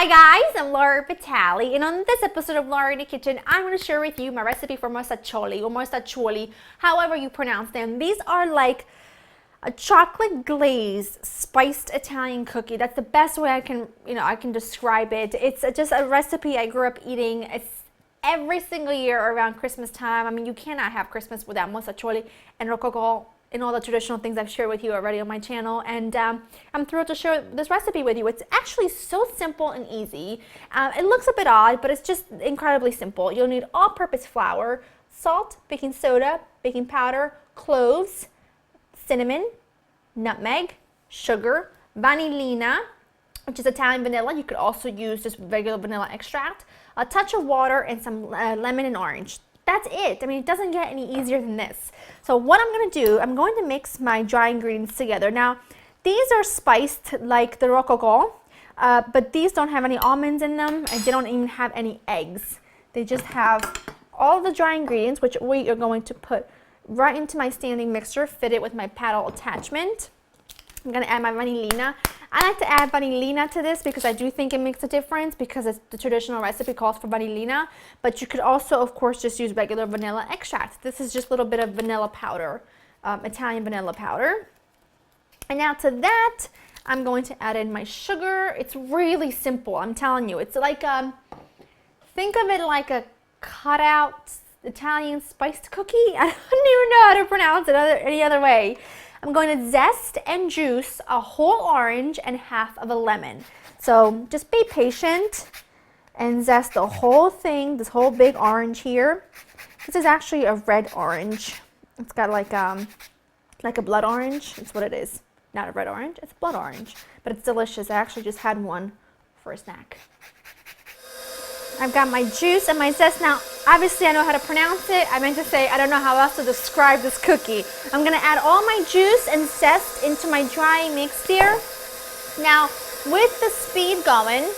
Hi guys, I'm Laura Vitale, and on this episode of Laura in the Kitchen, I'm going to share with you my recipe for mostaccioli or mostaccioli, however you pronounce them. These are like a chocolate glazed spiced Italian cookie. That's the best way I can describe it. It's just a recipe I grew up eating. It's every single year around Christmas time. I mean, you cannot have Christmas without mostaccioli and rococo and all the traditional things I've shared with you already on my channel, and I'm thrilled to share this recipe with you. It's actually so simple and easy. It looks a bit odd, but it's just incredibly simple. You'll need all-purpose flour, salt, baking soda, baking powder, cloves, cinnamon, nutmeg, sugar, vanillina, which is Italian vanilla. You could also use just regular vanilla extract, a touch of water, and some lemon and orange. That's it. I mean, it doesn't get any easier than this. So what I'm going to do, I'm going to mix my dry ingredients together. Now, these are spiced like the rococo, but these don't have any almonds in them, and they don't even have any eggs. They just have all the dry ingredients, which we are going to put right into my standing mixer, fitted with my paddle attachment. I'm going to add my vanillina. I like to add vanillina to this because I do think it makes a difference, because it's the traditional recipe calls for vanillina, but you could also, of course, just use regular vanilla extract. This is just a little bit of vanilla powder, Italian vanilla powder. And now to that, I'm going to add in my sugar. It's really simple, I'm telling you. It's like, think of it like a cutout Italian spiced cookie. I don't even know how to pronounce it any other way. I'm going to zest and juice a whole orange and half of a lemon. So just be patient and zest the whole thing, this whole big orange here. This is actually a red orange. It's got like a blood orange. It's what it is. Not a red orange, it's blood orange. But it's delicious. I actually just had one for a snack. I've got my juice and my zest. Now, obviously I know how to pronounce it. I meant to say I don't know how else to describe this cookie. I'm going to add all my juice and zest into my dry mix here. Now, with the speed going,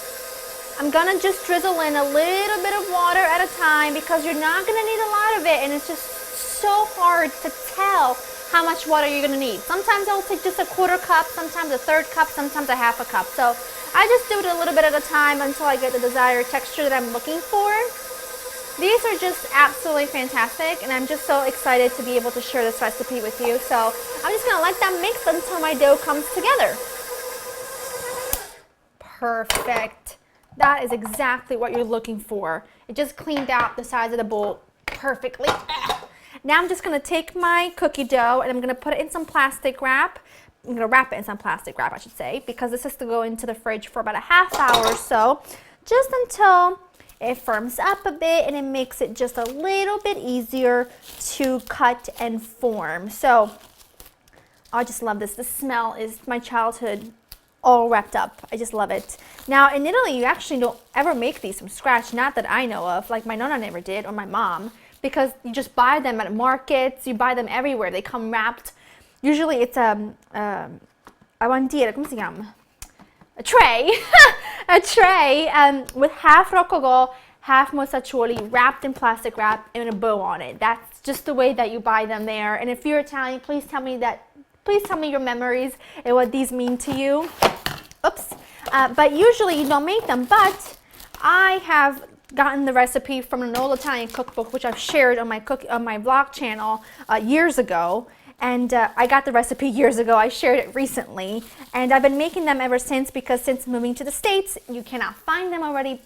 I'm going to just drizzle in a little bit of water at a time, because you're not going to need a lot of it, and it's just so hard to tell how much water you're going to need. Sometimes I'll take just a quarter cup, sometimes a third cup, sometimes a half a cup. So I just do it a little bit at a time until I get the desired texture that I'm looking for. These are just absolutely fantastic, and I'm just so excited to be able to share this recipe with you. So I'm just going to let that mix until my dough comes together. Perfect. That is exactly what you're looking for. It just cleaned out the sides of the bowl perfectly. Now I'm just going to take my cookie dough and I'm going to put it in some plastic wrap. I'm going to wrap it in some plastic wrap, I should say, because this has to go into the fridge for about a half hour or so, just until it firms up a bit and it makes it just a little bit easier to cut and form. So I just love this. The smell is my childhood all wrapped up. I just love it. Now in Italy, you actually don't ever make these from scratch, not that I know of, like my nonna never did, or my mom, because you just buy them at markets, you buy them everywhere. They come wrapped. Usually it's a tray, a tray with half rococo, half mostaccioli wrapped in plastic wrap and a bow on it. That's just the way that you buy them there. And if you're Italian, please tell me your memories and what these mean to you. Oops. But usually you don't make them, but I have gotten the recipe from an old Italian cookbook, which I've shared on my vlog channel years ago. And I got the recipe years ago. I shared it recently, and I've been making them ever since, because since moving to the States, you cannot find them already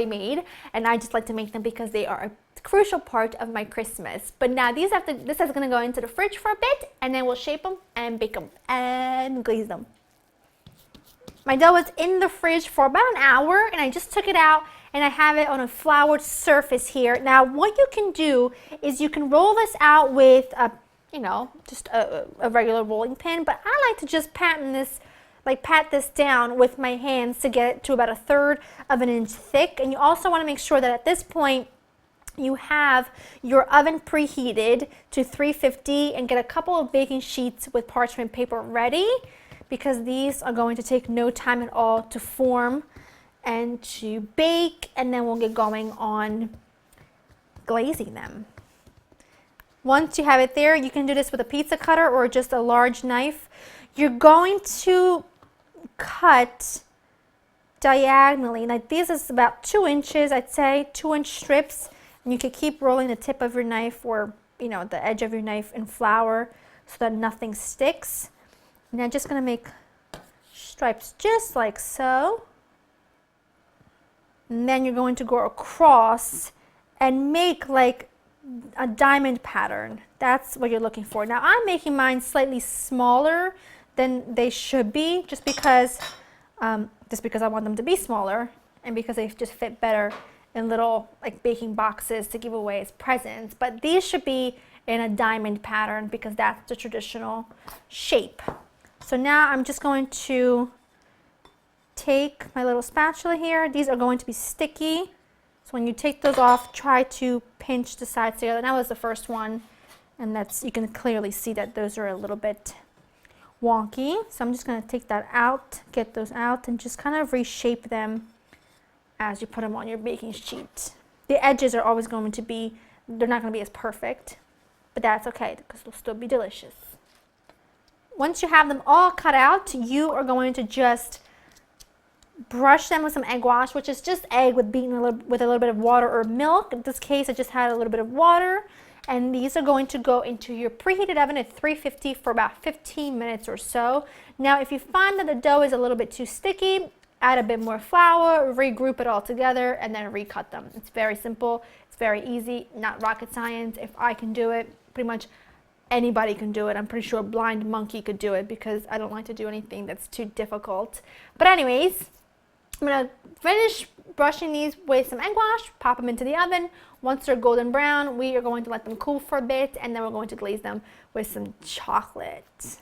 made, and I just like to make them because they are a crucial part of my Christmas. But now this is going to go into the fridge for a bit, and then we'll shape them and bake them and glaze them. My dough is in the fridge for about an hour, and I just took it out and I have it on a floured surface here. Now what you can do is you can roll this out with just a regular rolling pin, but I like to just pat this down with my hands to get it to about 1/3 of an inch thick. And you also want to make sure that at this point you have your oven preheated to 350 and get a couple of baking sheets with parchment paper ready, because these are going to take no time at all to form and to bake, and then we'll get going on glazing them. Once you have it there, you can do this with a pizza cutter or just a large knife. You're going to cut diagonally. Like this is about 2 inches, I'd say, 2-inch strips. And you can keep rolling the tip of your knife or, you know, the edge of your knife in flour so that nothing sticks. And I'm just going to make stripes just like so. And then you're going to go across and make like a diamond pattern. That's what you're looking for. Now I'm making mine slightly smaller than they should be, just because I want them to be smaller and because they just fit better in little like baking boxes to give away as presents. But these should be in a diamond pattern because that's the traditional shape. So now I'm just going to take my little spatula here. These are going to be sticky. So when you take those off, try to pinch the sides together. That was the first one, and that's, you can clearly see that those are a little bit wonky. So I'm just going to take that out, get those out, and just kind of reshape them as you put them on your baking sheet. The edges are always going to be, they're not going to be as perfect, but that's okay because they'll still be delicious. Once you have them all cut out, you are going to just brush them with some egg wash, which is just egg with beaten with a little bit of water or milk. In this case, I just had a little bit of water, and these are going to go into your preheated oven at 350 for about 15 minutes or so. Now, if you find that the dough is a little bit too sticky, add a bit more flour, regroup it all together, and then recut them. It's very simple. It's very easy, not rocket science. If I can do it, pretty much anybody can do it. I'm pretty sure a blind monkey could do it because I don't like to do anything that's too difficult. But anyways, I'm going to finish brushing these with some egg wash, pop them into the oven. Once they're golden brown, we are going to let them cool for a bit, and then we're going to glaze them with some chocolate.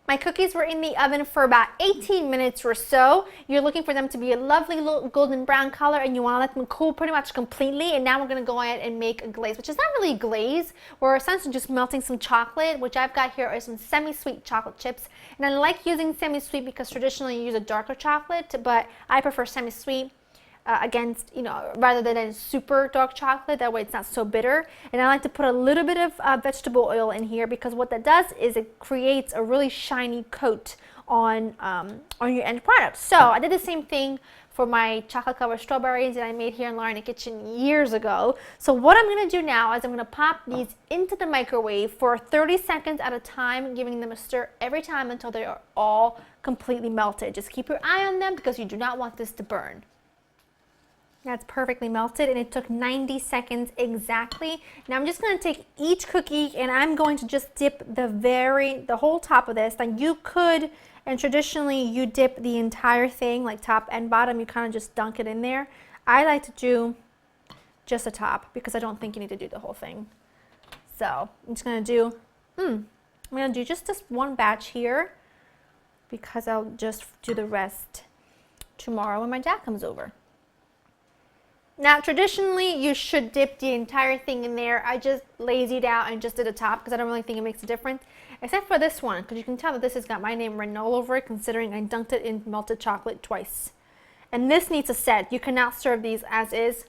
My cookies were in the oven for about 18 minutes or so. You're looking for them to be a lovely little golden brown color, and you want to let them cool pretty much completely. And now we're going to go ahead and make a glaze, which is not really a glaze. We're essentially just melting some chocolate, which I've got here are some semi-sweet chocolate chips. And I like using semi-sweet because traditionally you use a darker chocolate, but I prefer semi-sweet against, you know, rather than super dark chocolate. That way it's not so bitter. And I like to put a little bit of vegetable oil in here because what that does is it creates a really shiny coat on your end product. So I did the same thing for my chocolate covered strawberries that I made here in Laura in the kitchen years ago. So what I'm going to do now is I'm going to pop these into the microwave for 30 seconds at a time, giving them a stir every time until they are all completely melted. Just keep your eye on them because you do not want this to burn. That's perfectly melted, and it took 90 seconds exactly. Now I'm just going to take each cookie and I'm going to just dip the whole top of this. Now you could, and traditionally you dip the entire thing, like top and bottom, you kind of just dunk it in there. I like to do just the top because I don't think you need to do the whole thing. So I'm just going to do, just this one batch here because I'll just do the rest tomorrow when my dad comes over. Now, traditionally, you should dip the entire thing in there. I just lazied out and just did the top because I don't really think it makes a difference, except for this one, because you can tell that this has got my name written all over it, considering I dunked it in melted chocolate twice. And this needs to set. You cannot serve these as is.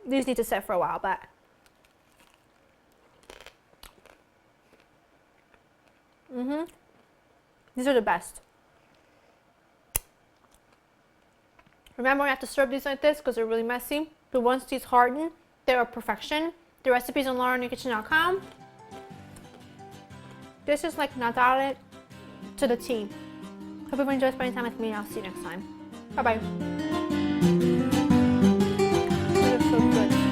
These need to set for a while, but these are the best. Remember, you have to serve these like this because they're really messy. But once these harden, they're perfection. The recipe's on laurainyourkitchen.com. This is like Natale to the T. Hope you enjoyed spending time with me. I'll see you next time. Bye-bye. That is so good.